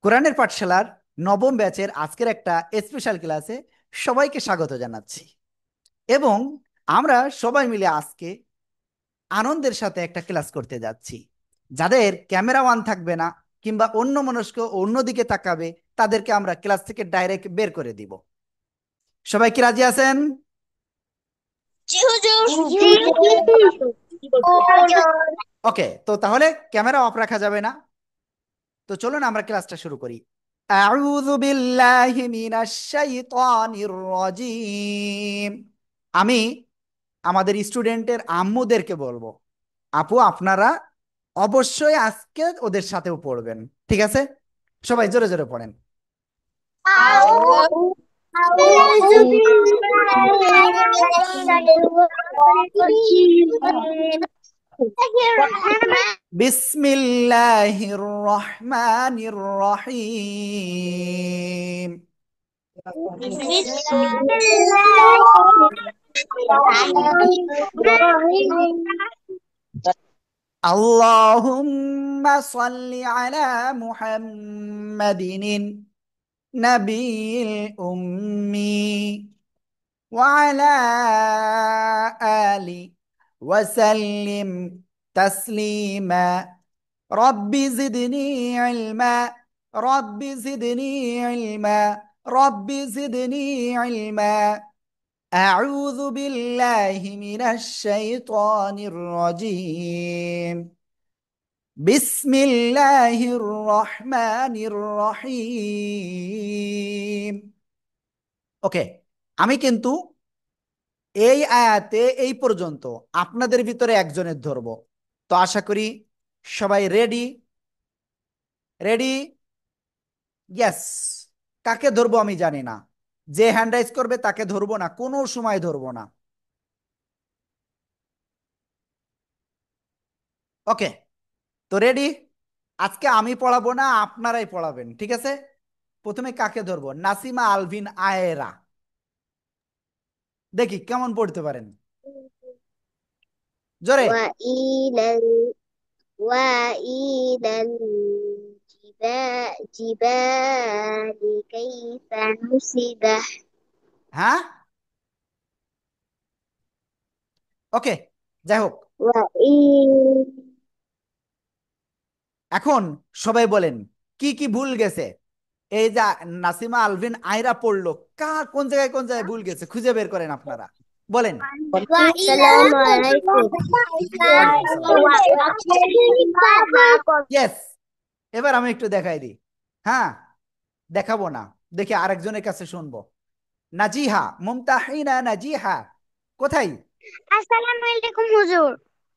কোরআনের পাঠশালার নবম ব্যাচের আজকের একটা স্পেশাল ক্লাসে সবাইকে স্বাগত জানাচ্ছি। এবং আমরা সবাই মিলে আজকে আনন্দের সাথে একটা ক্লাস করতে যাচ্ছি। যাদের ক্যামেরা অন থাকবে না কিংবা অন্য মনস্ক অন্যদিকে তাকাবে, তাদেরকে আমরা ক্লাস থেকে ডাইরেক্ট বের করে দিব। সবাই কি রাজি আছেন? জি হুজুর। ওকে, তো তাহলে ক্যামেরা অফ রাখা যাবে না। তো চলুন আমরা ক্লাসটা শুরু করি। আউযু বিল্লাহি মিনাশ শাইতানির রাজিম। আমি আমাদের স্টুডেন্টের আম্মুদেরকে বলবো, আপু আপনারা অবশ্যই আজকে ওদের সাথেও পড়বেন, ঠিক আছে? সবাই জোরে জোরে পড়েন। আউযু বিল্লাহি বিসমিল্লাহির রহমানির রহিম। আল্লাহুম্মা সাল্লি আলা মুহাম্মাদিন নবিয়িল উম্মি وعلى آل وسلم تسليما رب زدني علما رب زدني علما رب زدني علما أعوذ بالله من الشيطان الرجيم بسم الله الرحمن الرحيم ওকে, আমি কিন্তু এই আয়াতে এই পর্যন্ত আপনাদের ভিতরে একজনের ধরবো। তো আশা করি সবাই রেডি। রেডি? ইয়েস। কাকে ধরবো আমি জানি না, যে হ্যান্ড রাইজ করবে তাকে ধরবো না, কোনো সময় ধরবো না। ওকে, তো রেডি। আজকে আমি পড়াবো না, আপনারাই পড়াবেন, ঠিক আছে? প্রথমে কাকে ধরবো? নাসিমা আলভিন আয়েরা। দেখি কেমন পড়তে পারেন, জোরে। وإلى وإلى الجبال كيف نصبت হ্যাঁ, ওকে, যাই হোক। وإلى এখন সবাই বলেন কি কি ভুল গেছে। এই যে নাসিমা আলভিন আয়রা পড়লো, কোন জায়গায় কোন জায়গায় ভুল গেছে খুঁজে বের করেন আপনারা, বলেন। السلام عليكم ওয়ালাইকুম সালাম। ইয়েস। এবার আমি একটু দেখাই দিই। হ্যাঁ, দেখাবো না, দেখি আরেকজনের কাছে শুনবো। নাজিহা, মুমতাহিনা নাজিহা কোথায়? আসসালামু আলাইকুম হুজুর।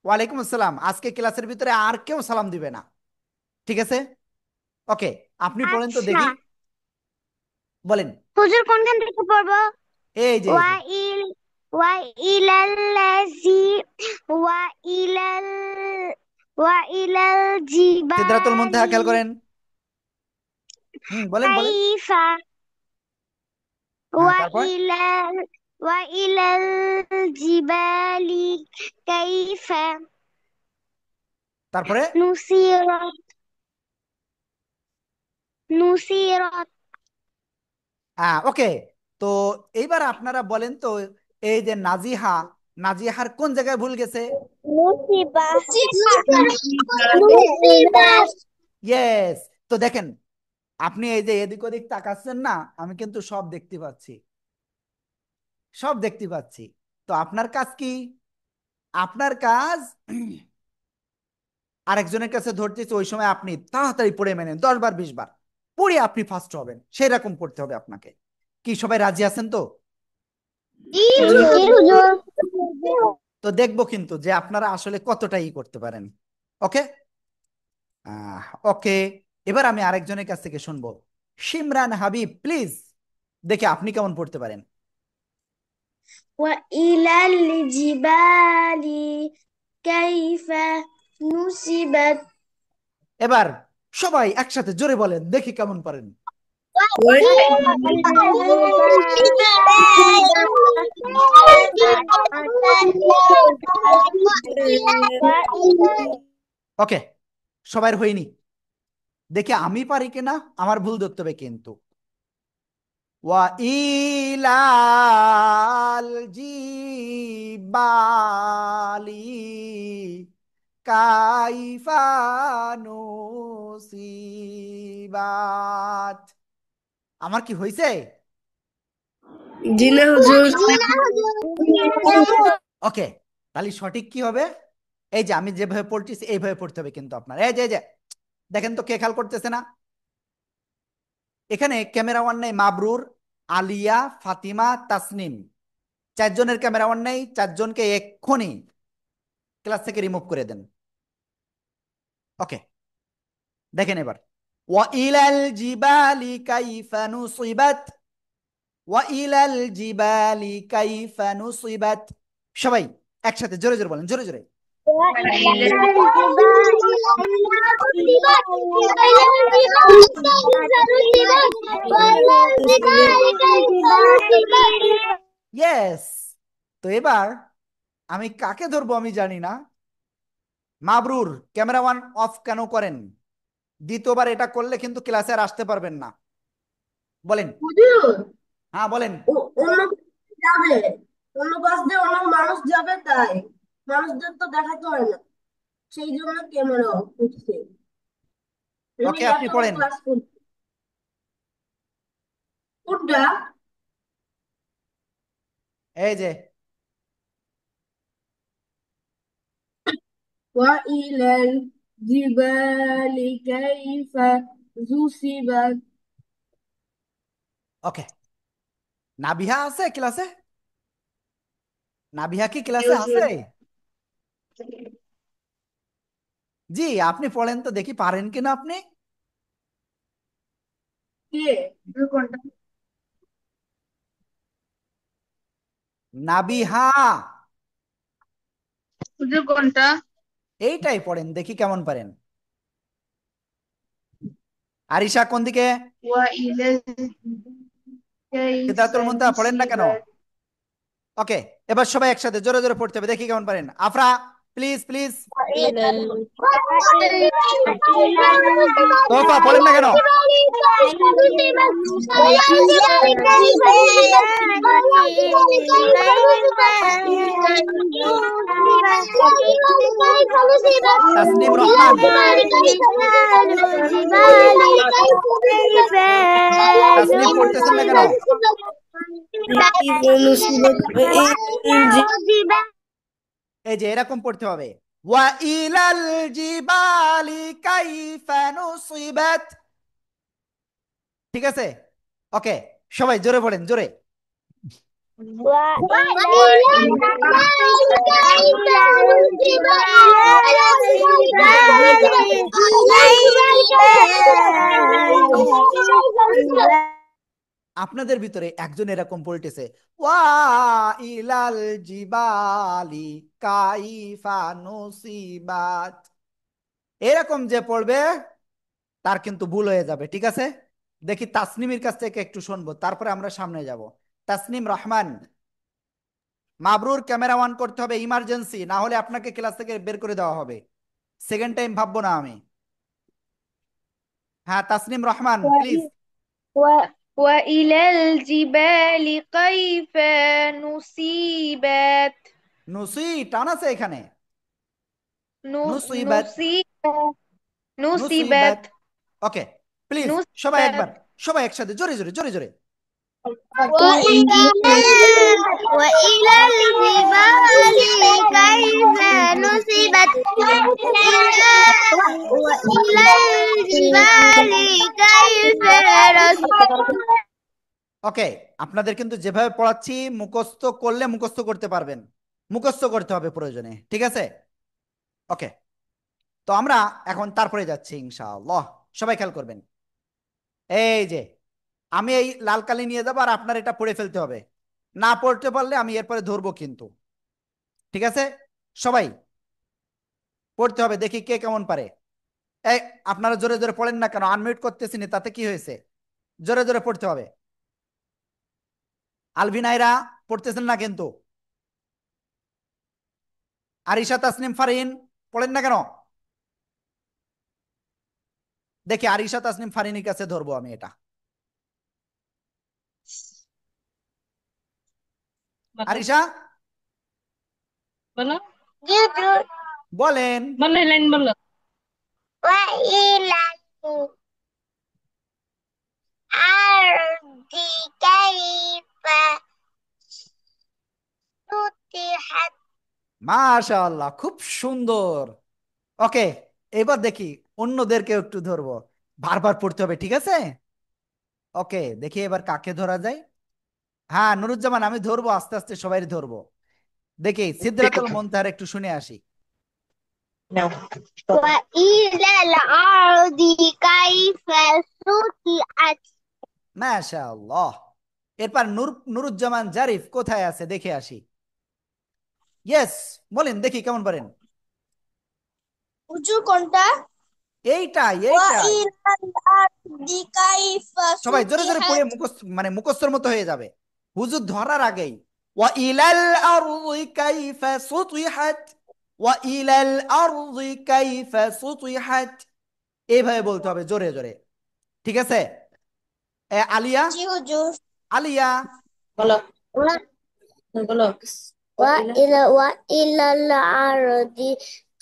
ওয়ালাইকুম আসসালাম। আজকে ক্লাসের ভিতরে আর কেউ সালাম দিবে না, ঠিক আছে? ওকে, আপনি পড়েন তো আচ্ছা দেখি, বলেন। হুজুর কোনখান থেকে পড়বো? এই যে ওয়াইল ওয়াইলাল্লাযী ওয়াইলাল ওয়াইলাল সিদরাতুল মুনতাহা জিবালি খেয়াল করেন। বলেন বলেন। কাইফা হ্যাঁ, তারপর? ওয়াইলাল ওয়াইলাল জিবালি কাইফা তারপরে? নুসিরাত নুসিরাত ওকে, তো এইবার আপনারা বলেন তো, এই যে নাজিহা, নাজিহার কোন জায়গায় ভুল গেছে? মুসিবা মুসিবা ইয়েস। তো দেখেন, আপনি এই যে এদিক ওদিক তাকাচ্ছেন না, আমি কিন্তু সব দেখতে পাচ্ছি, সব দেখতে পাচ্ছি। তো আপনার কাজ কি? আপনার কাজ আরেকজনের কাছে ধরতেছে, ওই সময় আপনি তাড়াতাড়ি পড়ে মেনেন, 10 বার 20 বার পড়ে আপনি ফার্স্ট হবেন, সেই রকম পড়তে হবে আপনাকে। কি সবাই রাজি আছেন তো? জি হুজুর। তো দেখবো কিন্তু যে আপনারা আসলে কতটা করতে পারেন। ওকে, ওকে। এবার আমি আরেকজনের কাছ থেকে শুনবো। শিমরান হাবিব, প্লিজ দেখে আপনি কেমন পড়তে পারেন। وإلى الجبال كيف نصبت এবার সবাই একসাথে জোরে বলেন, দেখি কেমন পারেন। ওকে, সবার হয়নি। দেখি আমি পারি কিনা, আমার ভুল ধরতে হবে কিন্তু। ওয়া ইলাল জিবালি কাইফা নুসিবাত। আমার কি হয়েছে? জি না হুজুর। ওকে, তাহলে সঠিক কি হবে? এই যে আমি যেভাবে পড়তেছি এইভাবে পড়তে হবে কিন্তু আপনার। এই যে দেখেন তো কে খেয়াল করতেছে না? এখানে ক্যামেরা ওয়ান নেই, মাবরুর, আলিয়া, ফাতিমা, তাসনিম, চারজনের ক্যামেরা ওয়ান নেই। চারজনকে এক্ষুনি ক্লাস থেকে রিমুভ করে দেন। ওকে, দেখেন এবার। ওয়া ইলাল জিবালি কাইফা নুসিবাত, ওয়া ইলাল জিবালি কাইফা নুসিবাত। সবাই একসাথে জোরে জোরে বলেন, জোরে জোরে। ইয়েস। তো এবার আমি কাকে ধরবো আমি জানি না। মাবরুর, ক্যামেরা ওয়ান অফ কেন করেন? দ্বিতীয়বার এটা করলে কিন্তু ক্লাসে আর আসতে পারবেন না। বলেন। হুজুর, হ্যাঁ বলেন। অন্য যাবে, অন্য পাশ দিয়ে অন্য মানুষ যাবে, তাই মানুষদের তো দেখাতে হয় না, সেই জন্য ক্যামেরা অফ করছে। আমি ওকে, আপনি ল্যাপটপে পড়েন। ক্লাস করছি। কোনটা? এই যে وإلى الجبال كيف نصبت. ওকে, নাবিহা আছে ক্লাসে? নাবিহা কি জি ক্লাসে হুজুর। আছে? জি, আপনি পড়েন তো দেখি পারেন কিনা আপনি। কে? কোনটা? নাবিহা, হুজুর কোনটা? এইটাই পড়েন দেখি কেমন পারেন। আরিশা কোন দিকে? وإلى كيف সিদরাতুল মুনতাহা পড়েন না কেন? نصبت. ওকে, এবার সবাই একসাথে জোরে জোরে পড়তে হবে, দেখি কেমন পারেন। Afra, please please. إلى তোফা পড়েন না কেন? তাসনিম রহমান, তাসনিম পড়তেছেন না কেন? كيف نصبت এই যে এরকম পড়তে হবে। ওয়া ইলাল জিবালি কাইফা নুসিবাত। ঠিক আছে? ওকে, সবাই জোরে পড়েন, জোরে। আপনাদের ভিতরে একজন এরকম পড়তেছে, ওয়া ইলাল জিবালি কাইফা নুসিবাত। এরকম যে পড়বে তার কিন্তু ভুল হয়ে যাবে, ঠিক আছে? দেখি তাসনিমের কাছ থেকে একটু শুনবো, তারপরে আমরা সামনে যাব। তাসনিম রহমান, মাবরুর ক্যামেরা অন করতে হবে ইমার্জেন্সি, না হলে আপনাকে ক্লাস থেকে বের করে দেওয়া হবে। সেকেন্ড টাইম ভাববো না আমি। হ্যাঁ, তাসনিম রহমান প্লিজ। وإلى الجبال كيف نصيبت নুসি টান আছে এখানে। নুসিবাত, نصيبت নুসিবাত। نصيبت ওকে, প্লিজ সবাই একবার, نصيبت সবাই একসাথে জোরে জোরে জোরে জোরে। وإلى وإلى الجبال كيف نصبت وإلى الجبال كيف نصبت ওকে, আপনাদের কিন্তু যেভাবে পড়াচ্ছি মুখস্থ করলে মুখস্থ করতে পারবেন, মুখস্থ করতে হবে প্রয়োজনে, ঠিক আছে? ওকে, তো আমরা এখন তারপরে যাচ্ছি ইনশাআল্লাহ। সবাই খেয়াল করবেন। এই যে আমি এই লাল কালি নিয়ে যাবো, আর আপনার এটা পড়ে ফেলতে হবে। না পড়তে পারলে আমি এরপরে ধরবো কিন্তু, ঠিক আছে? সবাই পড়তে হবে, দেখি কে কেমন পারে। এই, আপনারা জোরে জোরে পড়েন না কেন? আনমিউট করতেছি না, তাতে কি হয়েছে? জোরে জোরে পড়তে হবে। আলভিনাইরা পড়তেছেন না কিন্তু। আরিশা, তাসনিম, ফারিন পড়েন না কেন? দেখি আরিশা তাসনিম ফারিনের কাছে ধরবো আমি এটা। বলো আরিশা বলো جزر বলেন। বলো লাইন বলো। وإلى الأرض كيف سطحت মাশাআল্লাহ, খুব সুন্দর। ওকে, এবার দেখি অন্যদেরকে একটু ধরবো, বারবার পড়তে হবে, ঠিক আছে? ওকে, দেখি এবার কাকে ধরা যায়। হ্যাঁ নুরুজ্জামান, আমি ধরবো, আস্তে আস্তে সবাই ধরবো। দেখি সিদরাতুল মুনতাহার একটু শুনে আসি। وإلى الأرض كيف سطحت মাশাআল্লাহ। এরপর নুরুজ্জামান জারিফ কোথায় আছে দেখে আসি। ইয়েস, বলেন দেখি কেমন পারেন। উঁচু কোনটা এইটাই এইটাই। وإلى الأرض كيف সবাই জোরে জোরে পড়ে سطحت মুখস্থ, মানে মুখস্থর মতো হয়ে যাবে। হুজুর ধরার আগেই ওয়া ইলাল আরদি কাইফা সুতিহাত, ওয়া ইলাল আরদি কাইফা সুতিহাত, এইভাবে বলতে হবে জোরে জোরে, ঠিক আছে? আলিয়া, জি হুজুর আলিয়া বলো বলো وإلى الأرض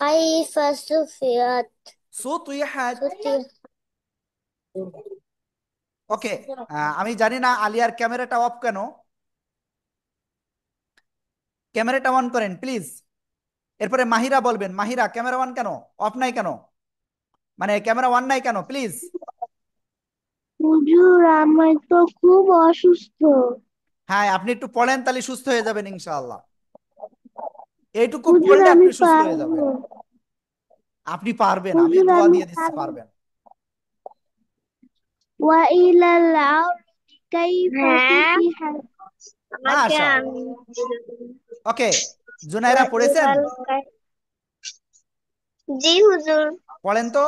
كيف سطحت সুতিহাত। ওকে, আমি জানি না আলিয়ার ক্যামেরাটা অফ কেন, ক্যামেরাটা অন করেন প্লিজ। এরপরে মাহিরা বলবেন, মাহিরা ক্যামেরা অন কেন, অফ নাই কেন, মানে ক্যামেরা অন নাই কেন প্লিজ। হুজুর আমি তো খুব অসুস্থ হ্যাঁ আপনি একটু পড়েন, তাহলে সুস্থ হয়ে যাবেন ইনশাআল্লাহ। এইটুকু হুজুর পড়লে আমি আপনি সুস্থ হয়ে পারবো যাবেন। আপনি পারবেন, আমি হুজুর দোয়া আমি দিয়ে দিচ্ছি পারবো পারবেন। وإلى الأرض كيف سطحت মাশাআল্লাহ। ওকে, জুনাইরা পড়েছেন? জি হুজুর পড়েন তো।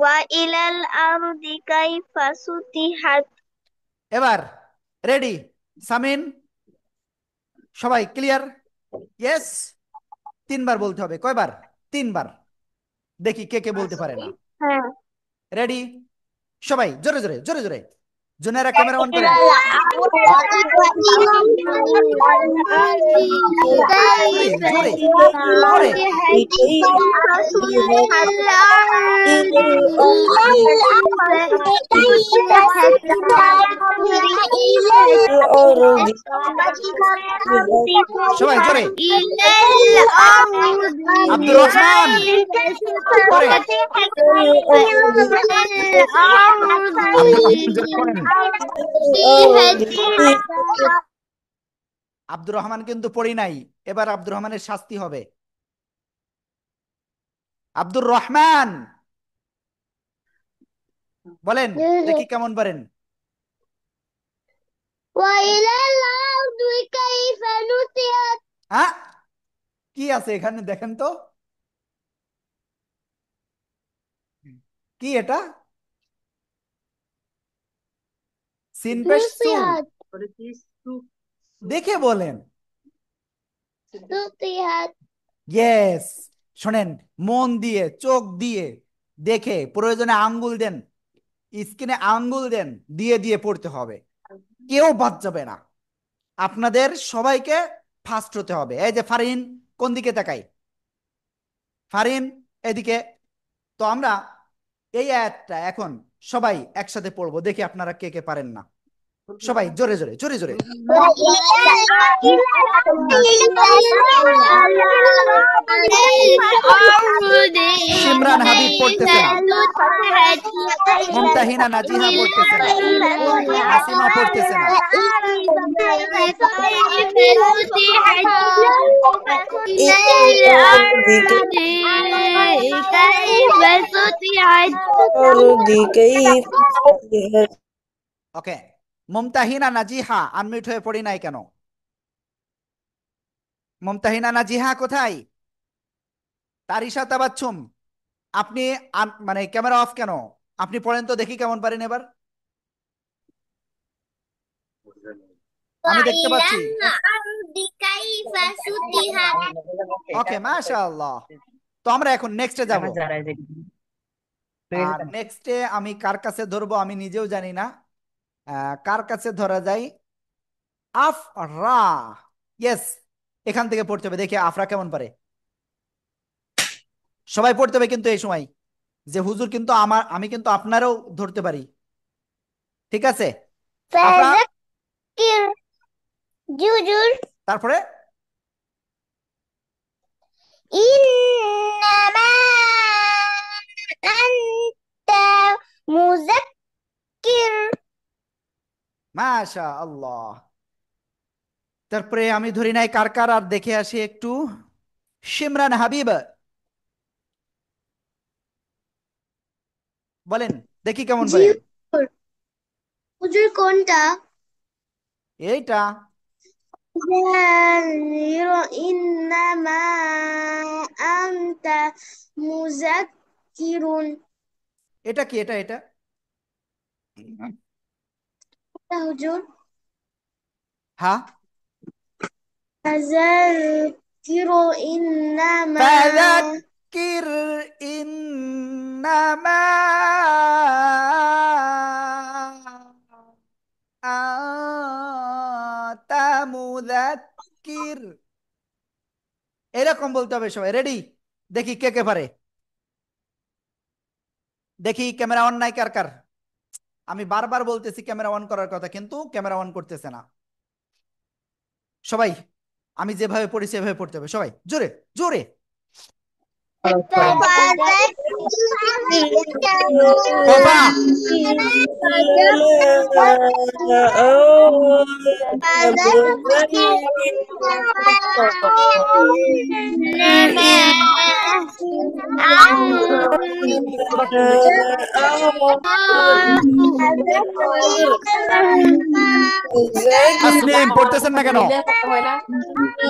وإلى الأرض كيف سطحت এবার রেডি, সামিন, সবাই ক্লিয়ার? ইয়েস, তিনবার বলতে হবে। কয়বার? তিনবার। দেখি কে কে বলতে পারে না। হ্যাঁ রেডি, সবাই জোরে জোরে জোরে জোরে। জুনাইরা ক্যামেরা অন إلى করেন। জোরে জোরে জোরে। সবাই জোরে। আব্দুর রহমান পড়েন। আব্দুর রহমান জোরে পড়েন। আব্দুর রহমান কিন্তু পড়ি নাই, এবার আব্দুর রহমানের শাস্তি হবে। আব্দুর রহমান বলেন দেখি কেমন পারেন। وإلى الأرض كيف نطقت হ্যাঁ, কি আছে এখানে দেখেন তো, কি এটা? সিন পেশ সু, نطقت দেখে বলেন। نطقت ইয়েস, শোনেন, মন দিয়ে চোখ দিয়ে দেখে, প্রয়োজনে আঙ্গুল দেন, স্ক্রিনে আঙ্গুল দেন, দিয়ে দিয়ে পড়তে হবে, কেউ বাদ যাবে না। আপনাদের সবাইকে ফার্স্ট হতে হবে। এই যে ফারিন, কোন দিকে তাকাই? ফারিন এদিকে। তো আমরা এই আয়াতটা এখন সবাই একসাথে পড়বো, দেখি আপনারা কে কে পারেন না। সবাই জোরে জোরে জোরে জোরে। শিমরান হাবিব পড়তেছে না, মুমতাহিনা নাজিহা পড়তেছে না, নাসিমা পড়তেছে না। ওকে, মুমতাহিনা নাজিহা আনমিউট হয়ে পড়ি নাই কেন? মুমতাহিনা নাজিহা কোথায়? তারিশা তাবাচ্ছুম, আপনি মানে ক্যামেরা অফ কেন? আপনি পড়েন তো দেখি কেমন পারেন এবার। আমি দেখতে وإلى পাচ্ছি। الأرض كيف سطحت ওকে মাশাআল্লাহ। তো আমরা এখন নেক্সটে যাব। আমার যারা যে আর নেক্সটে আমি কার কাছে ধরবো আমি নিজেও জানি না। কার কাছে ধরা যায়? আফরা। ইয়েস, এখান থেকে পড়তে হবে, দেখি আফরা কেমন পারে। সবাই পড়তে হবে কিন্তু এই সময়, যে হুজুর কিন্তু আমি কিন্তু আপনারও ধরতে পারি। ঠিক আছে আফরা, فذكر جزر তারপরে إنما أنت مذكر মাশা আল্লাহ। তারপরে আমি ধরি নাই কার কার, আর দেখে আসি একটু। শিমরান হাবিব, বলেন দেখি কেমন জি পারেন। হুজুর। হুজুর কোনটা? এইটা। إنما أنت مذكر এটা কি? এটা এটা হুজুর। হ্যাঁ। فذكر إنما فذكر إنما أنت مذكر। এরকম বলতে হবে সবাই। রেডি? দেখি কে কে পারে। দেখি ক্যামেরা অন নাই কার কার। আমি বারবার বলতেছি ক্যামেরা অন করার কথা, কিন্তু ক্যামেরা অন করতেছে না সবাই। আমি যেভাবে পড়ি সেভাবে পড়তে হবে, সবাই জোরে জোরে। কোপা। তাসনিম পড়তেছেন না কেন?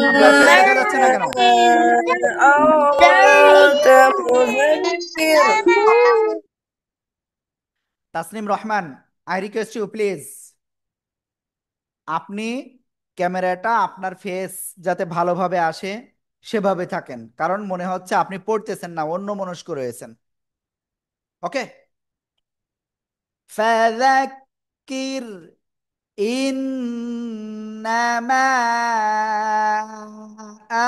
আপনার ফেস দেখা যাচ্ছে না কেন? Tasnim Rahman, I request you please, আপনি ক্যামেরাটা আপনার ফেস যাতে ভালোভাবে আসে সেভাবে থাকেন, কারণ মনে হচ্ছে আপনি পড়তেছেন না, অন্য মনস্ক রয়েছেন। ওকে। ফাযাক্কির ইন্নামা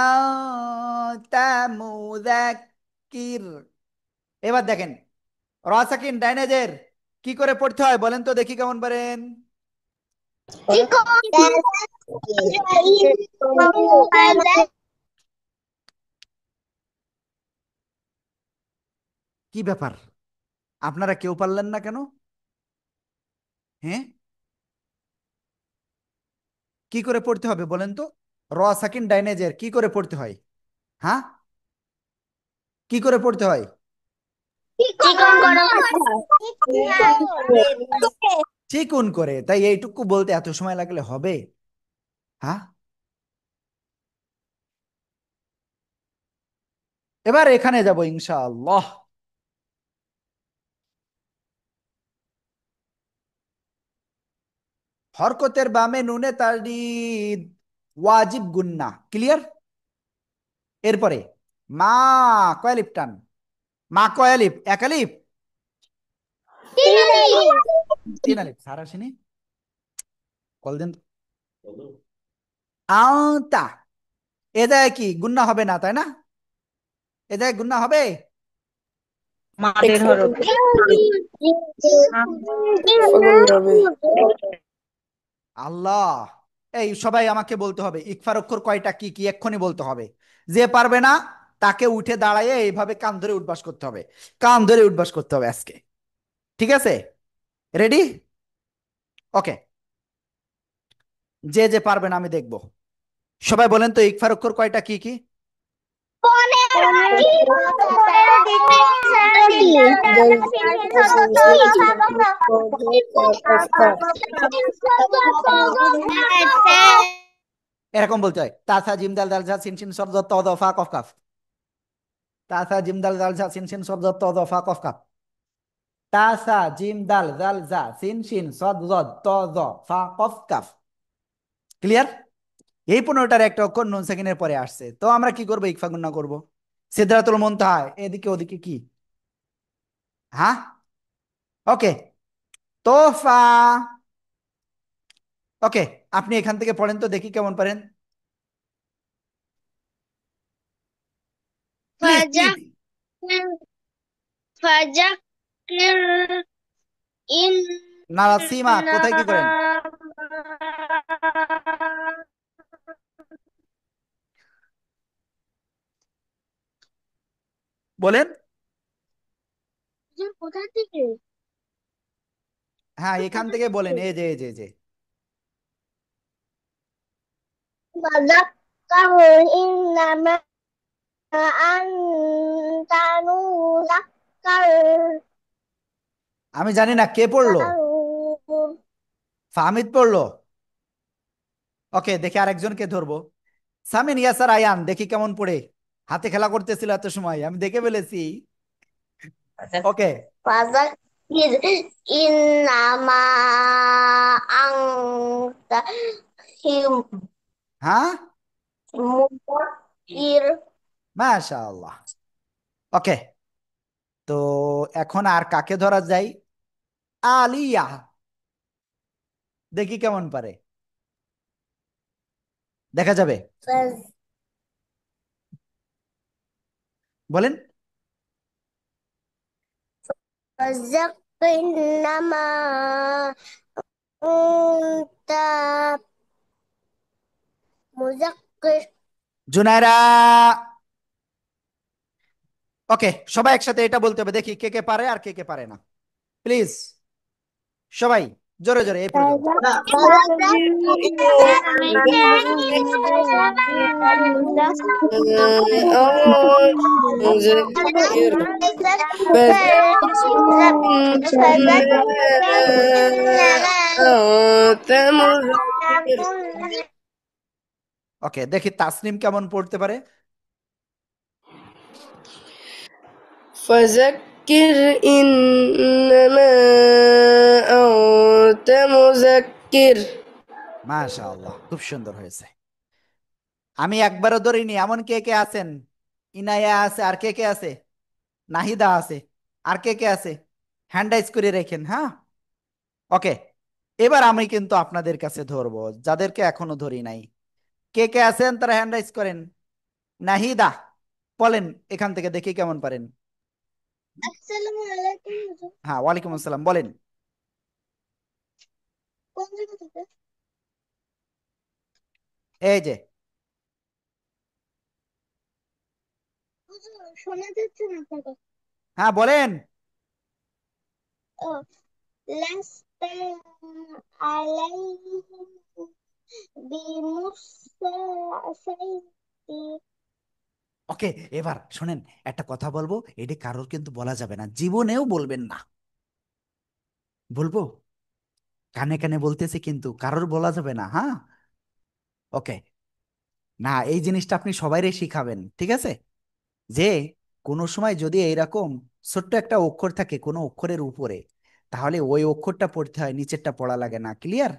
আনতা মুযাক্কির। এবার দেখেন, র সাকিন ডাইনেজের কি করে পড়তে হয় বলেন তো দেখি কেমন পারেন। কি ব্যাপার, আপনারা কেউ পারলেন না কেন? হ্যাঁ, কি করে পড়তে হবে বলেন তো? র সাকিন ডাইনেজের কি করে পড়তে হয়? হ্যাঁ, কি করে পড়তে হয়? চিকন করো। চিকুন করে? তাই এইটুকু বলতে এত সময় লাগলে হবে? হ্যাঁ, এবার এখানে যাব ইনশাআল্লাহ। হরকতের বামে নুনে তাজদীদ, ওয়াজিব গুন্না। ক্লিয়ার? এরপরে মা, কয় আলিফ টান? মা কয় আলিফ? এক আলিফ? তিন আলিফ। স্যার আসেনি, কল দেন তো। আওতা, এ জায়গায় কি গুন্না হবে না তাই না? এ জায়গায় গুন্না হবে? মাদের হরফ। আল্লাহ, এই সবাই আমাকে বলতে হবে ইকফার অক্ষর কয়টা, কি কি এক্ষুনি বলতে হবে। যে পারবে না তাকে উঠে দাঁড়াইয়ে এইভাবে কান ধরে উঠবাস করতে হবে, কান ধরে উঠবাস করতে হবে আজকে। ঠিক আছে? রেডি? ওকে। যে যে পারবে না আমি দেখব। সবাই বলেন তো ইকফার অক্ষর কয়টা, কি কি? এরকম বলতে হয়, তাসা জিম দাল দাল ঝা সিন সিন সদ ত দ ফা কফ কাফ। তাসা জিম দাল দাল ঝা সিন সিন সদ ত দ ফা কফ কাফ। তাসা জিম দাল দাল ঝা সিন সিন সদ ত দ ফা কফ কাফ। ক্লিয়ার? এই 15টার একটা অক্ষর নুন সাকিনের পরে আসছে, তো আমরা কি করবো? ইকফা গুন্না করব। সিদরাতুল মুনতাহা এদিকে ওদিকে কি? হ্যাঁ, ওকে। তোফা। ওকে, আপনি এখান থেকে পড়েন তো দেখি কেমন পারেন। Please please. فذكر فذكر নাসিমা কোথায় কি করেন? إنما বলেন। যে কোথা থেকে হ্যাঁ, এখান থেকে বলেন, এই যে এই যে এই যে। فذكر إنما أنت مذكر আমি জানি না কে পড়লো। فانظر ফাহমিদ পড়লো। ওকে, দেখি আরেকজনকে ধরবো। সামিন ইয়াসার আয়ান দেখি কেমন পড়ে। হাতে খেলা করতেছিল এত সময়, আমি দেখে ফেলেছি। ওকে। فذكر إنما أنت হ্যাঁ, مذكر মাশাআল্লাহ। ওকে, তো এখন আর কাকে ধরা যায়? আলিয়া, দেখি কেমন পারে, দেখা যাবে। বলেন। فذكر إنما أنت مذكر জুনায়রা। ওকে, সবাই একসাথে এটা বলতে হবে, দেখি কে কে পারে আর কে কে পারে না। প্লিজ সবাই জোরে জোরে এই পর্যন্ত। ওকে, দেখি তাসনিম কেমন পড়তে পারে। فذكر إنما أنت مذكر। মাশাআল্লাহ, খুব সুন্দর হয়েছে। আমি একবারও ধরিনি, এমন কে কে আছেন? ইনায়া আছে, আর কে কে আছে? নাহিদা আছে, আর কে কে আছে? হ্যান্ড রাইজ করে রেখেন, হ্যাঁ। ওকে, এবার আমি কিন্তু আপনাদের কাছে ধরবো যাদেরকে এখনো ধরি নাই। কে কে আছেন তারা হ্যান্ড রাইজ করেন। নাহিদা বলেন, এখান থেকে দেখি কেমন পারেন। আসসালামু আলাইকুম হুজুর। হ্যাঁ, ওয়ালাইকুম আসসালাম, বলেন। কোন জায়গা থেকে? এই যে। হুজুর শোনা যাচ্ছে না আপনার কথা। হ্যাঁ, বলেন। ও লাস্তা আলাইহিম বিমুসাইতি। ওকে, এবার শোনেন, একটা কথা বলবো, এটা কারোর কিন্তু বলা যাবে না, জীবনেও বলবেন না। বলবো, কানে কানে বলতেছে কিন্তু কারোর বলা যাবে না, হ্যাঁ। ওকে, না এই জিনিসটা আপনি সবাইরে শিখাবেন, ঠিক আছে? যে কোনো সময় যদি এইরকম ছোট্ট একটা অক্ষর থাকে কোনো অক্ষরের উপরে, তাহলে ওই অক্ষরটা পড়তে হয়, নিচেরটা পড়া লাগে না, ক্লিয়ার?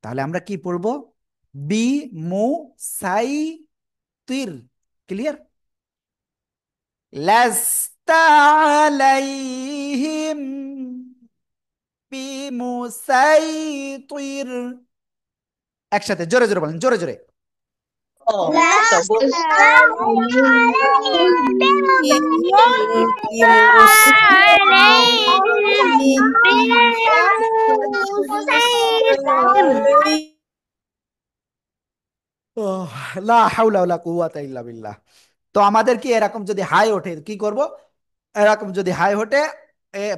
তাহলে আমরা কি পড়বো? বি মু সাই তির, ক্লিয়ার? লাস্তা আলাইহিম বিমুসাইতির। একসাথে জোরে জোরে বলেন, জোরে জোরে। লাস্তা আলাইহিম বিমুসাইতি। ওহ, লা হাওলা ওয়ালা কুওয়াতা ইল্লা বিল্লাহ। তো আমাদের কি এরকম যদি হাই ওঠে কি করব? এরকম যদি হাই ওঠে,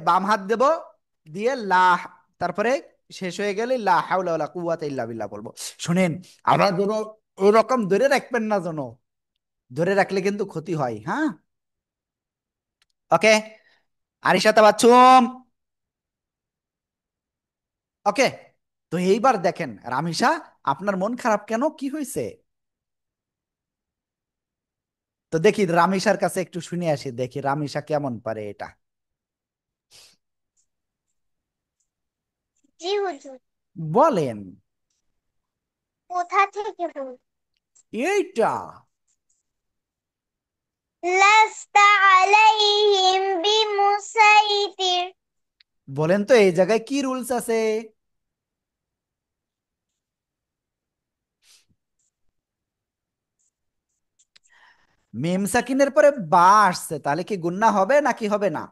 বাম হাত দেব, দিয়ে লা, তারপরে শেষ হয়ে গেলে লা হাওলা ওয়ালা কুওয়াতা ইল্লা বিল্লাহ বলবো। শুনেন, আবার যেন ওরকম ধরে রাখবেন না, যেন ধরে রাখলে কিন্তু ক্ষতি হয়, হ্যাঁ। ওকে, আরিশাতা বাচ্চুম। ওকে, তো এইবার দেখেন রামিসা, আপনার মন খারাপ কেন, কি হয়েছে? তো দেখি রামিসার কাছে একটু শুনে আসি, দেখি রামিসা কেমন পারে এটা। জি হুজুর। বলেন। কোথা থেকে বল? এইটা লাস্তা আলাইহিম বিমুসাইতির। বলেন তো এই জায়গায় কি রুলস আছে? মিম সাকিনের পরে বা আসছে, তাহলে কি গুন্না হবে নাকি হবে না?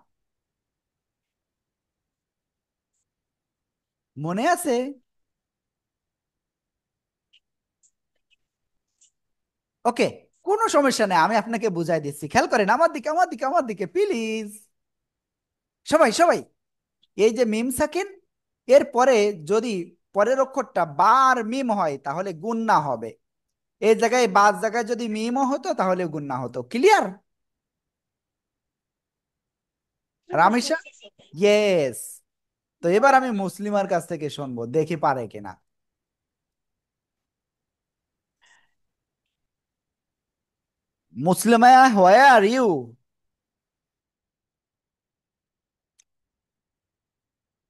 মনে আছে? ওকে, কোনো সমস্যা নেই, আমি আপনাকে বুঝাই দিচ্ছি, খেয়াল করেন আমার দিকে, আমার দিকে, আমার দিকে প্লিজ। সবাই সবাই, এই যে মিম সাকিন, এর পরে যদি পরের অক্ষরটা বা আর মিম হয় তাহলে গুন্না হবে। এই জায়গায় বাদ জায়গায় যদি মিমও হতো তাহলে গুন্না হতো। ক্লিয়ার? রামেশা, ইয়েস। তো এবার আমি মুসলিমার কাছ থেকে শুনবো, দেখি পারে কিনা। মুসলিমা, হোয়ার আর ইউ?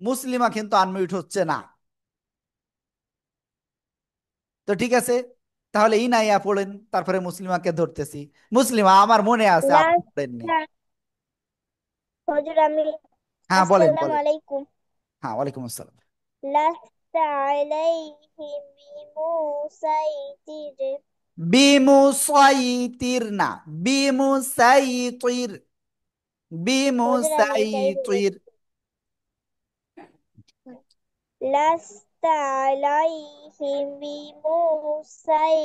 মুসলিমা কিন্তু আনমিউট হচ্ছে না। তো ঠিক আছে, তাহলে ইনাইয়া পড়েন, তারপরে মুসলিমাকে ধরতেছি। মুসলিমা, আমার মনে আছে আপনি পড়েননি। লাস্তা, হুজুর আমি, হ্যাঁ বলেন আসসালামু বলেন। আলাইকুম। হ্যাঁ, ওয়ালাইকুম আসসালাম। লাস্তা আলাইহিম বিমুসাইতির। বিমুসাইতির না, বিমুসাইতির, হুজুর আমি এটাই বিমুসাইতির। বলেছি। লাস্তা আলাইহিম বিমুসাইতির।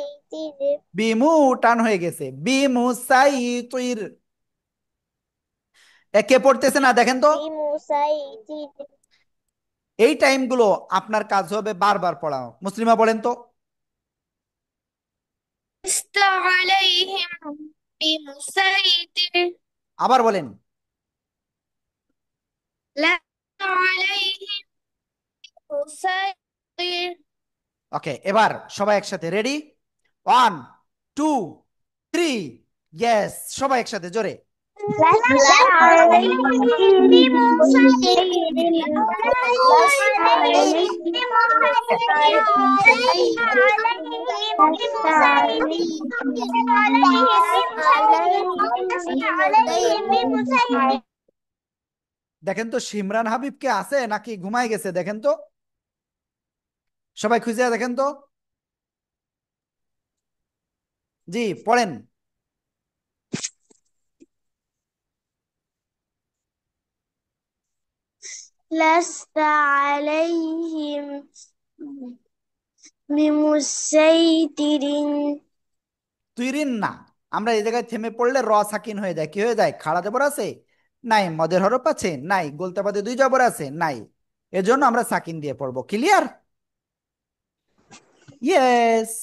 বিমু টান হয়ে গেছে, বিমুসাইতির। কে পড়তেছে না দেখেন তো। বিমুসাইতির। এই টাইমগুলো আপনার কাজ হবে বারবার পড়াও। মুসলিমা বলেন তো। لست عليهم بمسيطر. আবার বলেন। لست عليهم مسيطر. ওকে, এবার সবাই একসাথে ready. One, two, three, yes, সবাই একসাথে জোরে। لست عليهم بمسيطر. لست عليهم بمسيطر. لست عليهم بمسيطر. لست عليهم بمسيطر. দেখেন তো শিমরান হাবিব কে আছে নাকি ঘুমায় গেছে, দেখেন তো। সবাই খুঁজে দেখেন তো। জি পড়েন। لست عليهم بمسيطر. তুইরিন না, আমরা এই জায়গায় থেমে পড়লে র সাকিন হয়ে যায়, কি হয়ে যায়? খাড়া জবর আছে নাই, মদের হরফ আছে নাই, গোলতা বাদে দুই জবর আছে নাই, এজন্য আমরা সাকিন দিয়ে পড়বো। ক্লিয়ার? ইয়েস,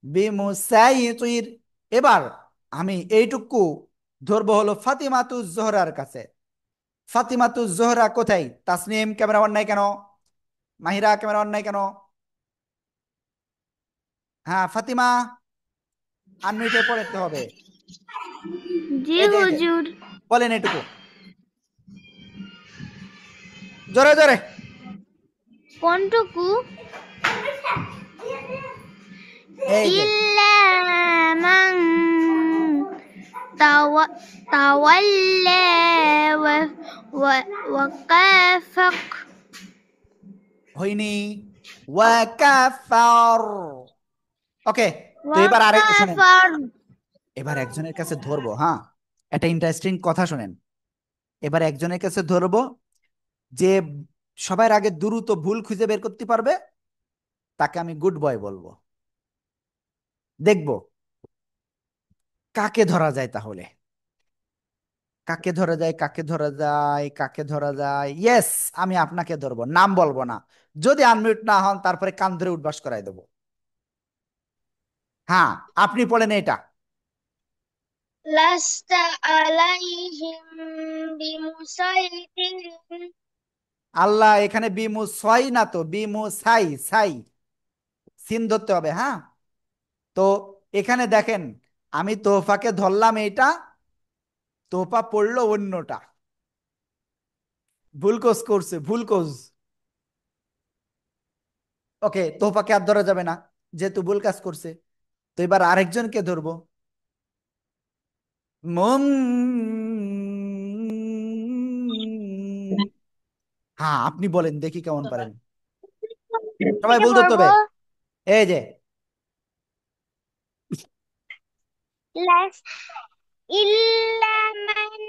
বিমুসাইতির। এবার আমি এইটুকু ধরবো হলো ফাতিমাতুজ জোহরার কাছে। ফাতিমাতুজ জোহরা কোথায়? তাসনিম ক্যামেরা অন নাই কেন? মাহিরা ক্যামেরা অন নাই কেন? হ্যাঁ ফাতিমা, আনমিউটে পড়তে হবে। জি এই যে এই যে, হুজুর। বলেন এটুকু জোরে জোরে। কোনটুকু? এই যে, ইল্লা মান তাওয়াল্লা ওয়া ওয়াকাফাক। হইনি, ওয়াকাফার। ওকে, তো এবার আরেক শুনেন, ওয়াকাফার। এবার একজনের কাছে ধরবো, হ্যাঁ, একটা ইন্টারেস্টিং কথা শুনেন। এবার একজনের কাছে ধরবো যে সবার আগে দ্রুত ভুল খুঁজে বের করতে পারবে, তাকে আমি গুড বয় বলবো। দেখবো কাকে ধরা যায় তাহলে। কাকে ধরা যায়, কাকে ধরা যায়, কাকে ধরা যায়? ইয়েস, আমি আপনাকে ধরবো, নাম বলবো না। যদি আনমিউট না হন তারপরে কান ধরে উঠবাস করাই দেবো। হ্যাঁ, আপনি পড়েন এটা। লাস্তা আলাইহিম বিমুসাইতির। আল্লাহ, এখানে বিমু ছয় না তো, বিমু সাই, সাই, সিন ধরতে হবে, হ্যাঁ। তো এখানে দেখেন, আমি তোফাকে ধরলাম এইটা, তোফা পড়লো অন্যটা, ভুল কোজ করছে, ভুল কোজ। ওকে, তোফাকে আর ধরা যাবে না যেহেতু ভুল কাজ করছে। তো এবার আরেকজনকে ধরবো। মুম। হ্যাঁ, আপনি বলেন দেখি কেমন পারেন। সবাই থেকে বলতে তো পড়বো। হবে। এই যে লেস ইল্লা মান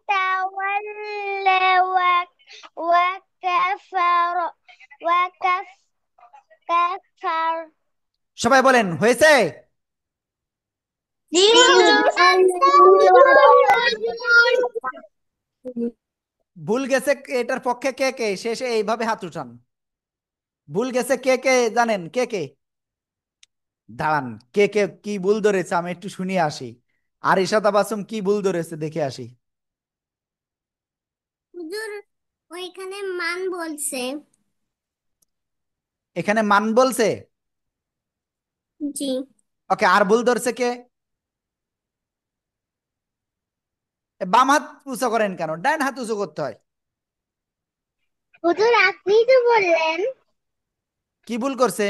তাওয়াল্লা ওয়া কাফার ওয়া কাফার। সবাই বলেন হয়েছে। জি ভুল গেছে এটার পক্ষে কে কে, শেষে এইভাবে হাত উঠান। ভুল গেছে কে কে জানেন, কে কে? দাঁড়ান, কে কে কি ভুল ধরেছে আমি একটু শুনিয়ে আসি। আর ইশা তাবাসসুম কি ভুল ধরেছে দেখে আসি। হুজুর, ওইখানে মান বলছে। এখানে মান বলছে। জি। ওকে, আর ভুল ধরছে কে? বাম হাত উঁচু করেন কেন, ডান হাত উঁচু করতে হয়। হুজুর, আপনিই তো বললেন। কি ভুল করছে?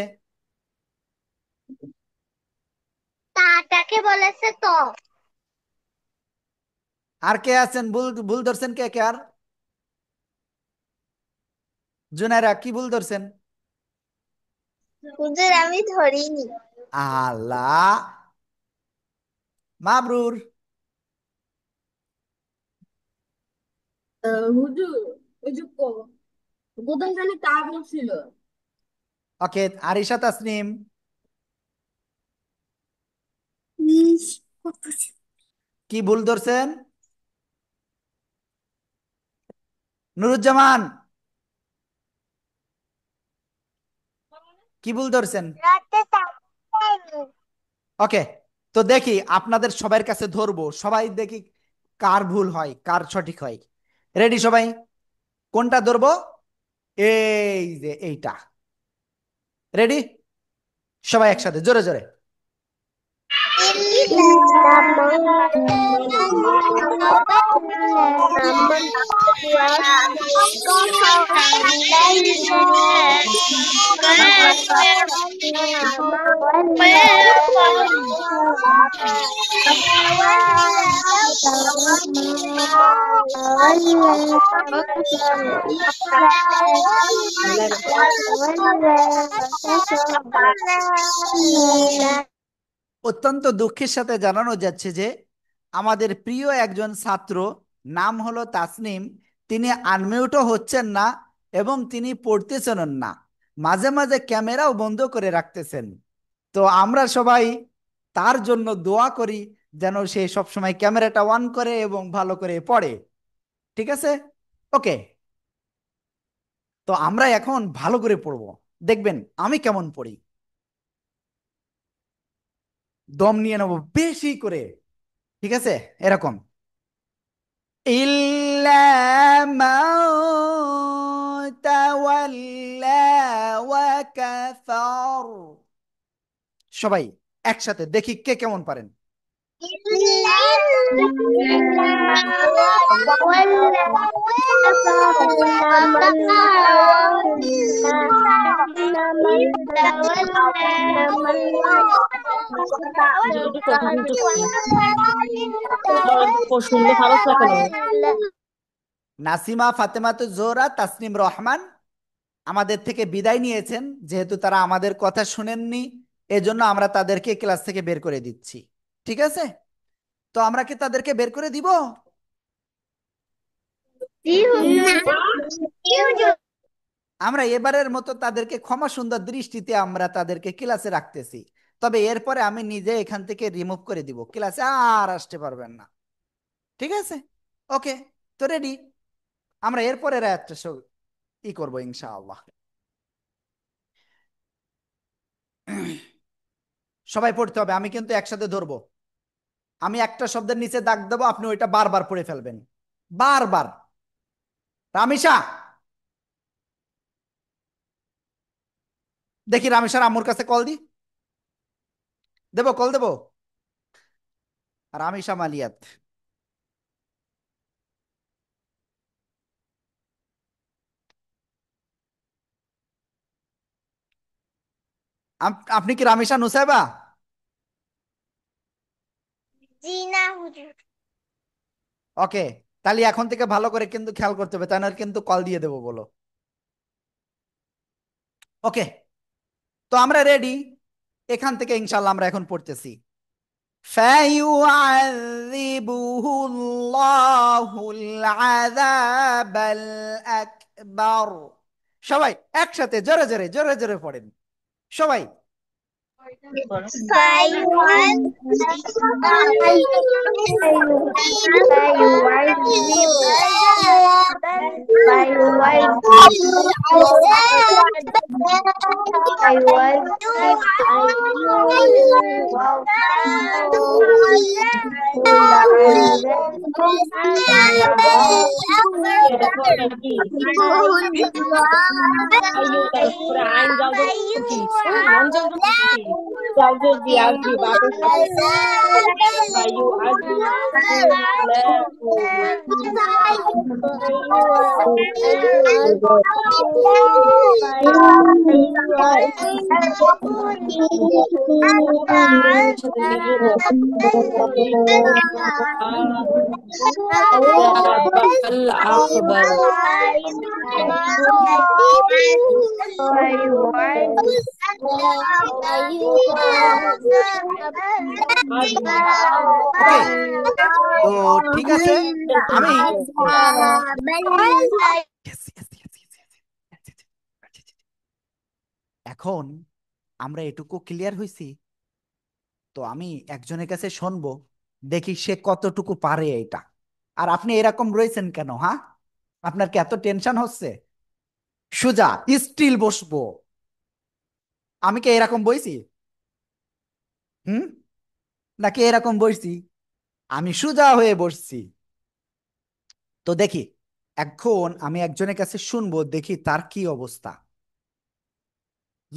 তাটাকে বলেছে তো। আর কে আছেন ভুল ভুল ধরছেন, কে কে আর? জুনাইরা কি ভুল ধরছেন? হুজুর, আমি ধরিনি। আল্লাহ, মাবরুর। হুজুর, ওই যে কোথায়খানে তা বলছিল। ওকে, আরিশা তাসনিম ইস, করতেছে। কি ভুল ধরছেন? নুরুজ্জামান কি ভুল ধরছেন? রাতে তাকাইনি। ওকে, তো দেখি আপনাদের সবার কাছে ধরবো, সবাই দেখি কার ভুল হয় কার সঠিক হয়। রেডি সবাই? কোনটা ধরবো? এই যে এইটা। রেডি? সবাই একসাথে জোরে জোরে। অত্যন্ত দুঃখের সাথে জানানো যাচ্ছে যে আমাদের প্রিয় একজন ছাত্র, নাম হলো তাসনিম, তিনি আনমিউটও হচ্ছেন না এবং তিনি পড়তেছেন না, মাঝে মাঝে ক্যামেরাও বন্ধ করে রাখতেছেন। তো আমরা সবাই তার জন্য দোয়া করি যেন সে সবসময় ক্যামেরাটা অন করে এবং ভালো করে পড়ে। ঠিক আছে? ওকে, তো আমরা এখন ভালো করে পড়বো, দেখবেন আমি কেমন পড়ি। দম নিয়ে নেবো বেশি করে। ঠিক আছে? এরকম, إلا من تولى وكفر। সবাই একসাথে দেখি কে কেমন পারেন। যদি কথা কিন্তু শুনলে খারাপ লাগে না। নাসিমা ফাতেমাতু জোহরা তাসনিম রহমান আমাদের থেকে বিদায় নিয়েছেন, যেহেতু তারা আমাদের কথা শুনেননি, এজন্য আমরা তাদেরকে ক্লাস থেকে বের করে দিচ্ছি। ঠিক আছে? তো আমরা কি তাদেরকে বের করে দিব? আমরা এবারের মতো তাদেরকে ক্ষমা সুন্দর দৃষ্টিতে আমরা তাদেরকে ক্লাসে রাখতেছি। তবে এরপরে আমি নিজে এখান থেকে রিমুভ করে দিব, ক্লাসে আর আসতে পারবেন না। ঠিক আছে? ওকে, তো রেডি? আমরা এরপরে রাতটা ই করবো ইনশাআল্লাহ। সবাই পড়তে হবে, আমি কিন্তু একসাথে ধরবো। আমি একটা শব্দের নিচে দাগ দেবো, আপনি ওইটা বারবার পড়ে ফেলবেন, বারবার। রামিসা, দেখি রামিসার আম্মুর কাছে কল দি, দেবো কল দেবো। রামিসা মালিয়াত, আপনি কি রামিসা নুসাইবা? জি না হুজুর। ওকে, তাহলে এখন থেকে ভালো করে কিন্তু খেয়াল করতে হবে, তা নাহলে কিন্তু কল দিয়ে দেবো বলো। ওকে, তো আমরা রেডি। এখান থেকে ইনশাল্লাহ আমরা এখন পড়তেছি। فيعذبه الله العذاب الأكبر। সবাই একসাথে জোরে জোরে জোরে জোরে পড়েন সবাই। দেখো ওটা কি আইয়ু, তারপরে আইন জাল জাল কি লাম জাল জাল কি জাল জাল দি আজবি বাপের সাথে আইয়ু আজবি lahu al akbar ওকে, তো ঠিক আছে। আমি Yes, yes, yes, yes, yes, yes, yes, yes. এখন আমরা এটুকু ক্লিয়ার হয়েছি, তো আমি একজনের কাছে শুনবো, দেখি সে কতটুকু পারে এটা। আর আপনি এরকম রয়েছেন কেন? হ্যাঁ, আপনার কি এত টেনশন হচ্ছে? সোজা স্টিল বসবো। আমি কি এরকম বইছি? হুম, নাকি এরকম বইছি? আমি সোজা হয়ে বসছি। তো দেখি, এখন আমি একজনের কাছে শুনবো, দেখি তার কি অবস্থা।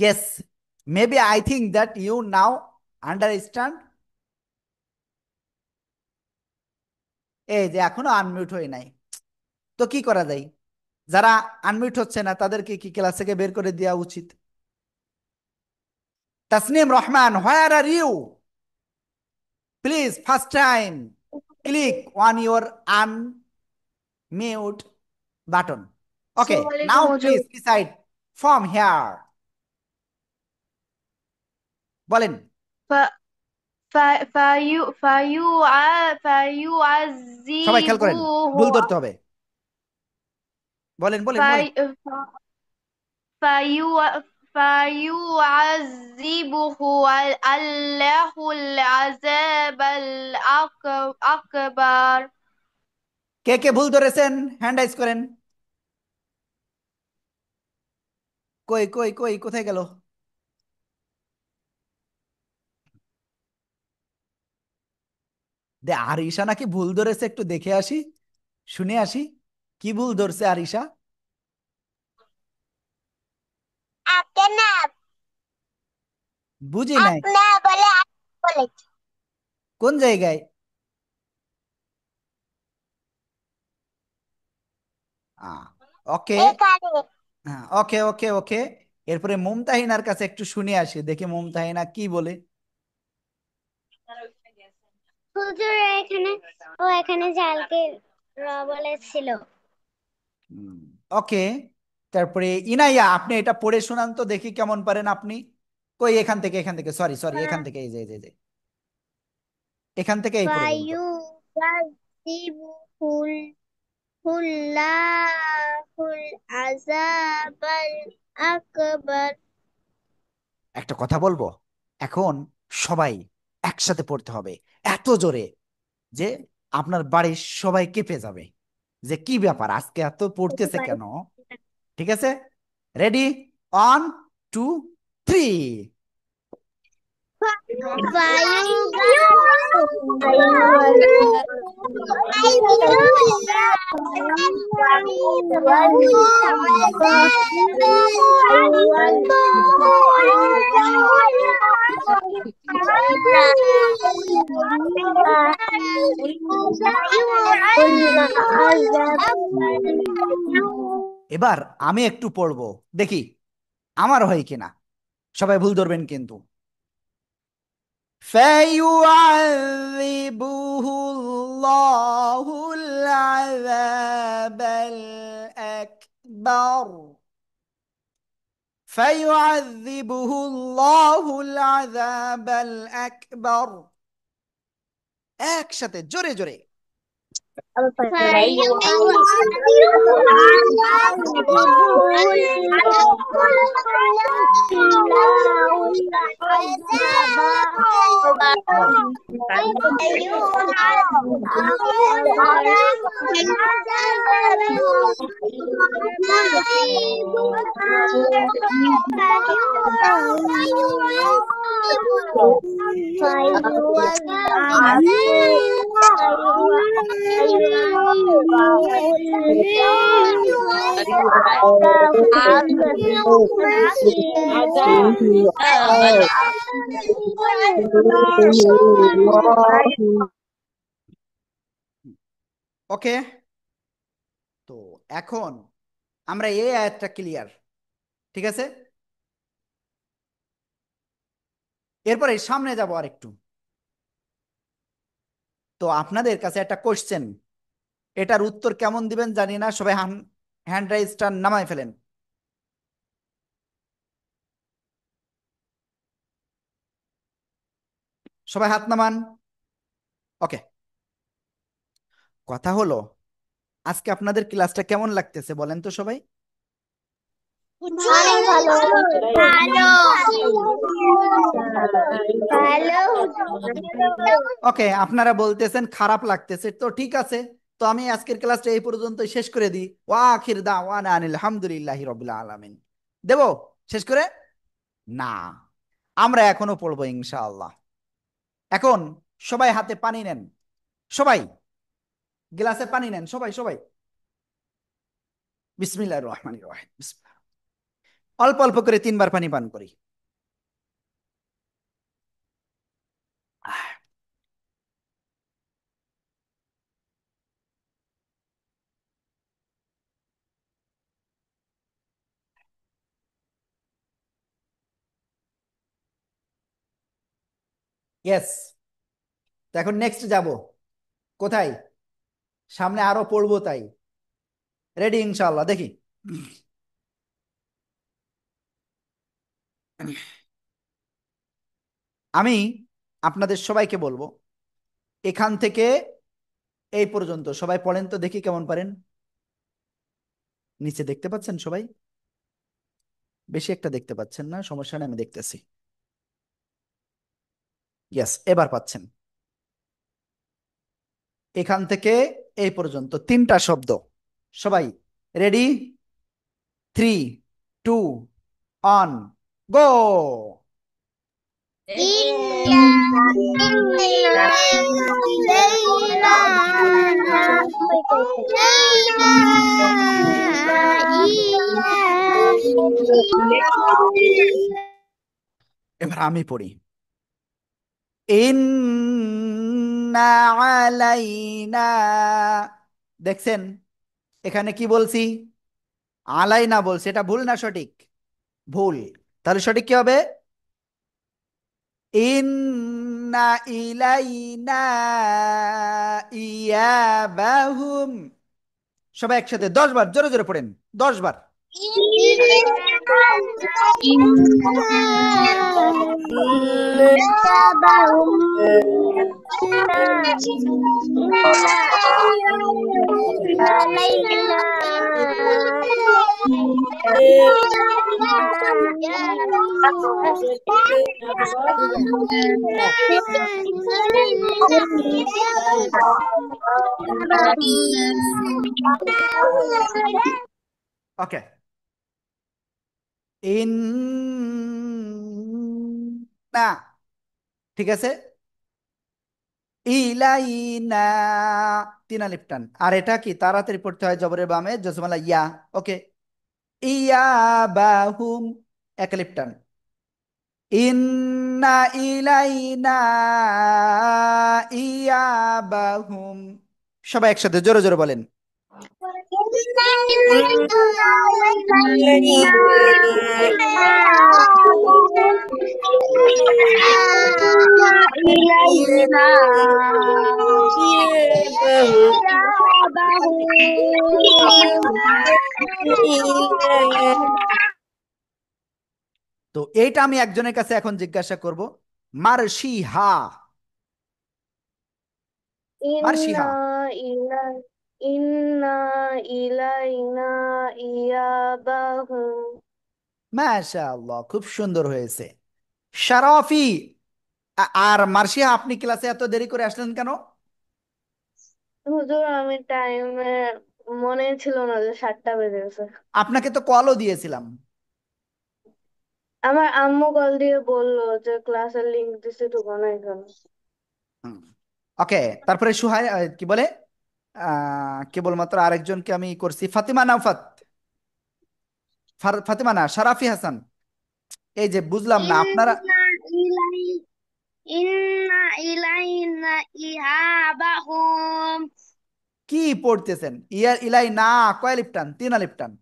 Yes, maybe I think that you now understand. এই যে এখনো আনমিউট হয়ে নাই, তো কি করা যায়? যারা আনমিউট হচ্ছে না তাদেরকে কি ক্লাস থেকে বের করে দেওয়া উচিত? Tasnim Rahman, where are you? Please first time click on your unmute button. Okay, now please decide from here. বলেন। ف সবাই খেয়াল করেন, فيعذبه ভুল ধরতে হবে। বলেন বলেন বলেন। في في فيعذبه الله العذاب الأكبر. কে কে ভুল ধরেছেন হ্যান্ড রাইজ করেন। কই কই কই, কোথায় গেল? দে আরিশা নাকি ভুল ধরেছে, একটু দেখে আসি, শুনে আসি কি ভুল ধরছে আরিশা। বুঝি নাই কোন জায়গায়। ওকে, হ্যাঁ, ওকে ওকে ওকে। এরপরে মুমতাহিনার কাছে একটু শুনে আসি, দেখি মুমতাহিনা কি বলে। হুজুর এখানে, ও এখানে জালকে বলেছিল। ওকে, তারপরে ইনাইয়া, আপনি এটা পড়ে শোনান তো দেখি কেমন পারেন আপনি। কই, এখান থেকে, এখান থেকে, সরি সরি, এখান থেকে, এই যে এই যে এই যে, এখান থেকে এই পর্যন্ত। ফায়ুযাযিবুহুল হুল্লাহুল আযাবাল আকবার। একটা কথা বলবো, এখন সবাই একসাথে পড়তে হবে, এত জোরে যে আপনার বাড়ির সবাই কেঁপে যাবে, যে কি ব্যাপার আজকে এত পড়তেছে কেন। ঠিক আছে, রেডি, অন, টু, থ্রি। এবার আমি একটু পড়বো, দেখি আমার হয় কিনা। সবাই ভুল ধরবেন কিন্তু। فيعذبه الله العذاب الأكبر فيعذبه الله العذاب الأكبر একসাথে জোরে জোরে ওকে তো এখন আমরা এই আয়াতটা ক্লিয়ার ঠিক আছে এরপরে সামনে যাব আরেকটু তো আপনাদের কাছে একটা কোশ্চেন এটার উত্তর কেমন দিবেন জানি না সবাই হ্যান্ড রাইজটা নামায় ফেলেন সবাই হাত নামান ওকে কথা হলো আজকে আপনাদের ক্লাসটা কেমন লাগতেছে বলেন তো সবাই ওকে আপনারা বলতেছেন খারাপ লাগতেছে তো ঠিক আছে তো আমি আজকের ক্লাসটা এই পর্যন্তই শেষ করে দিই ওয়া আখির দাওয়ানা আনিল হামদুলিল্লাহি রাব্বিল আলামিন দেব শেষ করে না আমরা এখনো পড়বো ইনশাআল্লাহ এখন সবাই হাতে পানি নেন সবাই গ্লাসে পানি নেন সবাই সবাই বিসমিল্লাহির রহমানির রহিম অল্প অল্প করে 3 বার পানি পান করি ইয়েস তো এখন নেক্সট যাব কোথায় সামনে আরো পড়বো তাই রেডি ইনশাআল্লাহ দেখি আমি আপনাদের সবাইকে বলবো এখান থেকে এই পর্যন্ত সবাই পড়েন তো দেখি কেমন পারেন নিচে দেখতে পাচ্ছেন সবাই বেশি একটা দেখতে পাচ্ছেন না সমস্যা নেই আমি দেখতেছি ইয়েস এবার পাচ্ছেন এখান থেকে এই পর্যন্ত 3টা শব্দ সবাই রেডি 3 2 অন গো এবার আমি পড়ি ইন্না আলাইনা দেখছেন এখানে কি বলছি আলাইনা বলছি এটা ভুল না সঠিক ভুল তাহলে সঠিক কি হবে ইন্না ইলাইনা ইয়াবাহুম সবাই একসাথে 10 বার জোরে জোরে পড়েন 10 বার ওকে ইন্না ঠিক আছে ইলাইনা 3 আলিফ টান আর এটা কি তাড়াতাড়ি পড়তে হয় জবরের বামে জজমালা ইয়া ওকে ইয়াবাহুম 1 আলিফ টান ইন্না ইলাইনা ইয়াবাহুম সবাই একসাথে জোরে জোরে বলেন إلينا إيابهم তো এইটা আমি একজনের কাছে এখন জিজ্ঞাসা করব। মারশিহা, إنا মারশিহা। إلي إنا إلينا إيابهم মাশাআল্লাহ, খুব সুন্দর হয়েছে। শারাফি, আর মার্শিয়া, আপনি ক্লাসে এত দেরি করে আসলেন কেন? হুজুর আমি টাইমে মনে ছিল না যে 7টা বেজে গেছে। আপনাকে তো কলও দিয়েছিলাম। আমার আম্মু কল দিয়ে বললো যে ক্লাসের লিংক দিছে ঢুকানো এখানে। ওকে, তারপরে সুহাই কি বলে, কেবলমাত্র আরেকজনকে আমি করছি, ফাতিমা নাওফাত, ফাতিমা না, শারাফি হাসান। এই যে বুঝলাম না আপনারা ইলাই ইন্না ইলাইনা ইয়াবাহুম। কি পড়তেছেন। ইয়া ইলাই না কয় আলিফ টান? 3 আলিফ টান।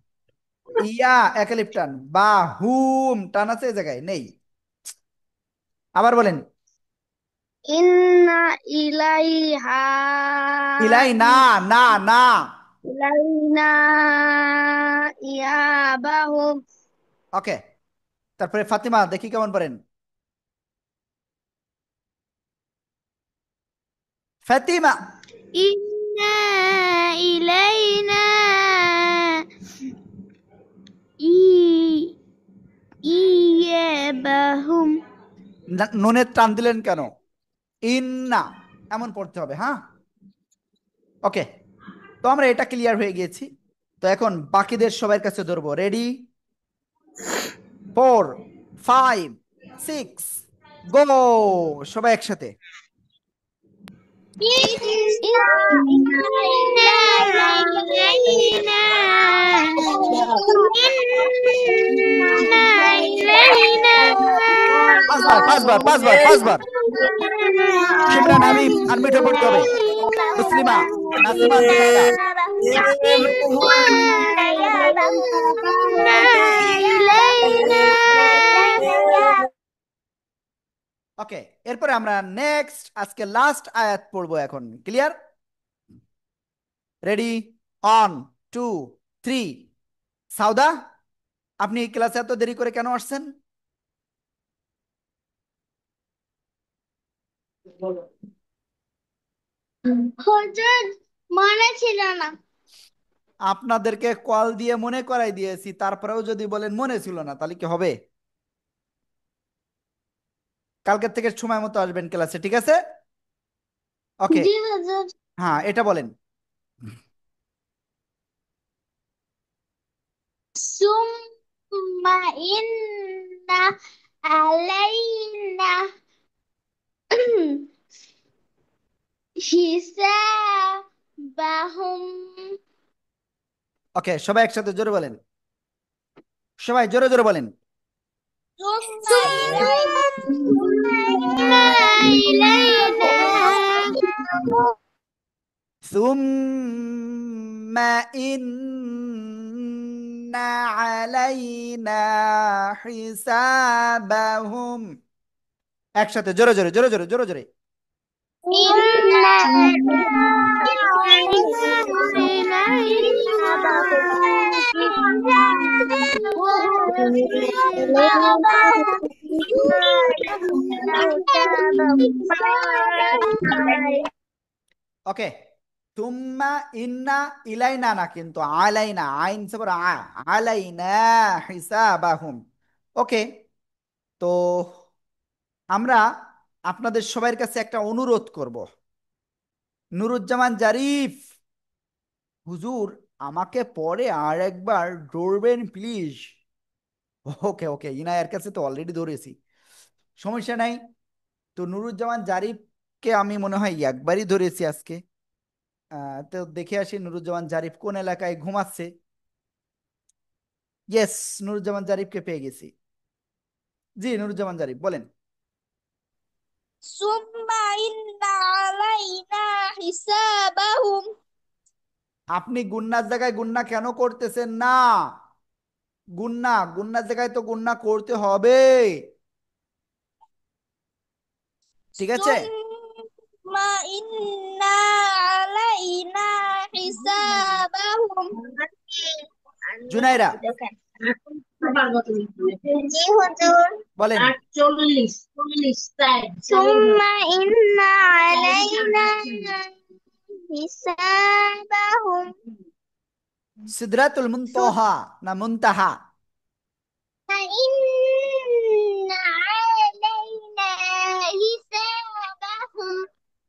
ইয়া 1 আলিফ টান। বা হুম টান আছে এই জায়গায় নেই। আবার বলেন। ইন্না ইলাইহা ইলাই না, না না। ইলাইনা ইয়াবাহুম। ওকে, তারপরে ফাতিমা দেখি কেমন পারেন। ফাতিমা, ইন্না ইলাইনা ই ইয়াবাহুম। নুনের টান দিলেন কেন? ইন্না এমন পড়তে হবে, হ্যাঁ। ওকে, তো আমরা এটা ক্লিয়ার হয়ে গিয়েছি। তো এখন বাকিদের সবার কাছে ধরবো। রেডি, 4, 5, 6, গো। সবাই একসাথে। পাঁচবার, পাঁচবার, পাঁচবার, পাঁচবার। শিমরান, হাবিব, আনমিউটে পড়তে হবে। মুসলিমা, নাসিমা, সুমাইরা। ওকে, এরপরে আমরা নেক্সট আজকে লাস্ট আয়াত পড়বো এখন। ক্লিয়ার? Ready, on, 2, 3। সাউদা, আপনি ক্লাসে এত দেরি করে কেন আসছেন? হুজুর মনে ছিল না। আপনাদেরকে কল দিয়ে মনে করাই দিয়েছি, তারপরেও যদি বলেন মনে ছিল না, তাহলে কি হবে? কালকের থেকে সময় মতো আসবেন ক্লাসে, ঠিক আছে? ওকে, জি হুজুর। হ্যাঁ এটা বলেন। সুম্মা ইন্না আলাইনা হিসাবাহুম। ওকে, সবাই একসাথে জোরে বলেন। সবাই জোরে জোরে বলেন। সুম্মা ইলাইনা সুম্মা ইন্না আলাইনা হিসাবাহুম। একসাথে জোরে জোরে জোরে জোরে জোরে জোরে। ইন্না ওকে, তুম্মা ইন্না ইলাইনা না, কিন্তু আলাইনা, আইন সে বড় আলাইনা হিসাবাহুম। ওকে, তো আমরা আপনাদের সবার কাছে একটা অনুরোধ করব। নুরুজ্জামান জারিফ, হুজুর আমাকে পরে আর একবার ধরবেন প্লিজ। ওকে ওকে, ইনায়ার কাছে তো অলরেডি ধরেছি, সমস্যা নাই। তো নুরুজ্জামান জারিফকে আমি মনে হয় একবারই ধরেছি আজকে। তো দেখে আসি নুরুজ্জামান জারিফ কোন এলাকায় ঘুমাচ্ছে। ইয়েস, নুরুজ্জামান জারিফকে পেয়ে গেছি। জি নুরুজ্জামান জারিফ বলেন। সুম্মা ইন্না আলাইনা হিসাবাহুম। আপনি গুন্নার জায়গায় গুন্না কেন করতেছেন না? গুন্নার জায়গায় তো গুন্না করতে হবে, ঠিক আছে? ثم إن علينا حسابهم জুনাইরা জি হুজুর বলেন। 40 ثم إن علينا حسابهم সিদরাতুল মুনতাহা না মুনতাহা? فإن علينا حسابهم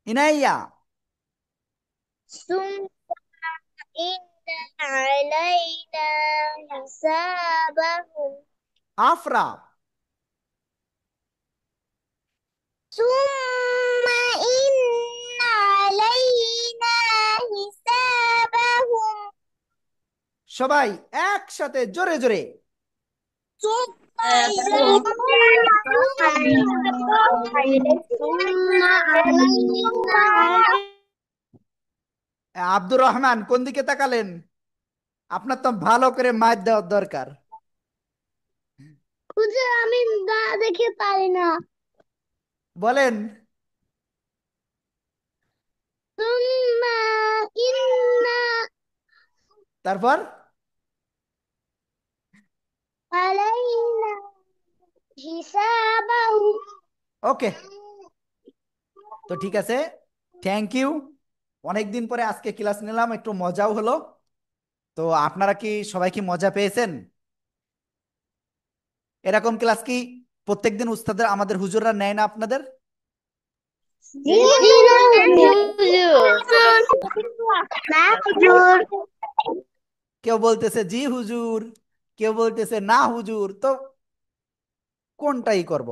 ইনাইয়া ثم إن علينا حسابهم আফরা ثم إن علينا حسابهم সবাই একসাথে জোরে জোরে। ثم আব্দুর রহমান কোন দিকে তাকালেন? আপনার তো ভালো করে মাইর দেওয়ার দরকার। হুজুর আমি না দেখে পারি না বলেন। ثم إن তারপর علينا حسابهم ওকে, তো ঠিক আছে, থ্যাংক ইউ। অনেকদিন পরে আজকে ক্লাস নিলাম, একটু মজাও হলো। তো আপনারা কি সবাই কি মজা পেয়েছেন? এরকম ক্লাস কি প্রত্যেকদিন উস্তাদের আমাদের হুজুররা নেয় না আপনাদের? জি হুজুর কেউ বলতেছে জি হুজুর, কেউ বলতেছে না হুজুর, তো কোনটাই করব?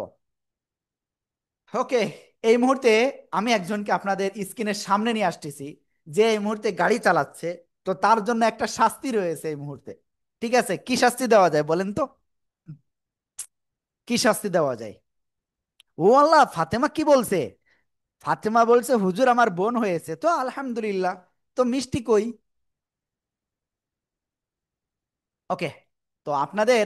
ওকে, এই মুহূর্তে আমি একজনকে আপনাদের স্ক্রিনের সামনে নিয়ে আসতেছি, যে এই মুহূর্তে গাড়ি চালাচ্ছে। তো তার জন্য একটা শাস্তি রয়েছে এই মুহূর্তে, ঠিক আছে? কি শাস্তি দেওয়া যায় বলেন তো? কি শাস্তি দেওয়া যায়? ও আল্লাহ, ফাতেমা কি বলছে? ফাতেমা বলছে হুজুর আমার বোন হয়েছে, তো আলহামদুলিল্লাহ। তো মিষ্টি কই? ওকে, তো আপনাদের